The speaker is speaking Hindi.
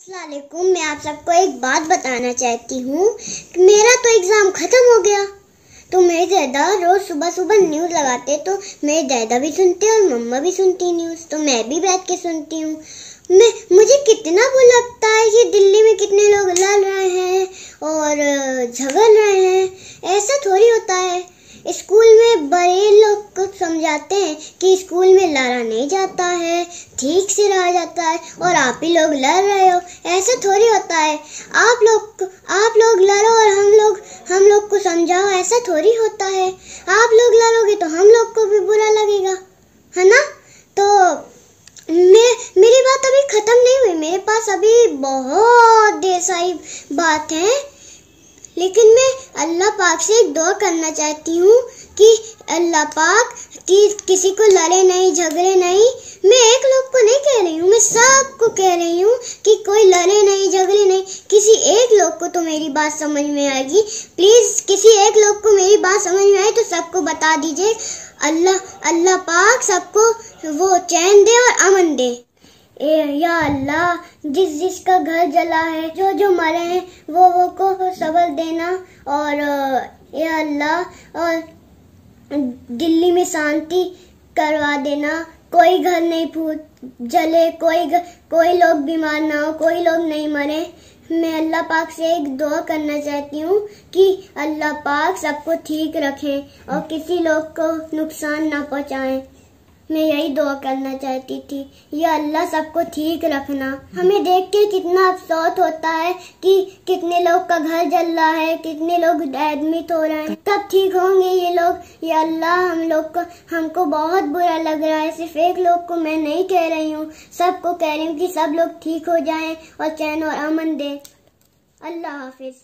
अस्सलामुअलैकुम। मैं आप सबको एक बात बताना चाहती हूँ कि मेरा तो एग्ज़ाम ख़त्म हो गया। तो मेरे दादा रोज़ सुबह सुबह न्यूज़ लगाते, तो मेरे दादा भी सुनते और मम्मा भी सुनती न्यूज़, तो मैं भी बैठ के सुनती हूँ। मुझे कितना वो लगता है कि दिल्ली में कितने लोग लड़ रहे हैं और झगड़ रहे हैं। ऐसा थोड़ी होता है। स्कूल में बड़े लोग को समझाते हैं कि स्कूल में लड़ा नहीं जाता है, ठीक से रहा जाता है, और आप ही लोग लड़ रहे हो। ऐसा थोड़ी होता है। आप लोग लड़ो और हम लोग को समझाओ, ऐसा थोड़ी होता है। आप लोग लड़ोगे तो हम लोग को भी बुरा लगेगा, है ना। तो मेरी बात अभी खत्म नहीं हुई, मेरे पास अभी बहुत ढेर सारी बात है। लेकिन मैं अल्लाह पाक से एक दुआ करना चाहती हूँ कि अल्लाह पाक किसी को लड़े नहीं, झगड़े नहीं। मैं एक लोग को नहीं कह रही हूँ, मैं सबको कह रही हूँ कि कोई लड़े नहीं, झगड़े नहीं। किसी एक लोग को तो मेरी बात समझ में आएगी। प्लीज़ किसी एक लोग को मेरी बात समझ में आए तो सबको बता दीजिए। अल्लाह पाक सबको वो चैन दे और अमन दे। या अल्लाह, जिसका घर जला है, जो मरे हैं, वो को सब्र देना। और या अल्लाह, और दिल्ली में शांति करवा देना। कोई घर नहीं जले, कोई लोग बीमार ना हो, कोई लोग नहीं मरे। मैं अल्लाह पाक से एक दुआ करना चाहती हूँ कि अल्लाह पाक सबको ठीक रखें और किसी लोग को नुकसान ना पहुँचाएं। मैं यही दुआ करना चाहती थी। या अल्लाह सबको ठीक रखना। हमें देख के कितना अफसोस होता है कि कितने लोग का घर जल रहा है, कितने लोग एडमिट हो रहे हैं। कब ठीक होंगे ये लोग। या अल्लाह, हमको बहुत बुरा लग रहा है। सिर्फ एक लोग को मैं नहीं कह रही हूँ, सबको कह रही हूँ कि सब लोग ठीक हो जाएं और चैन और अमन दे। अल्लाह हाफिज।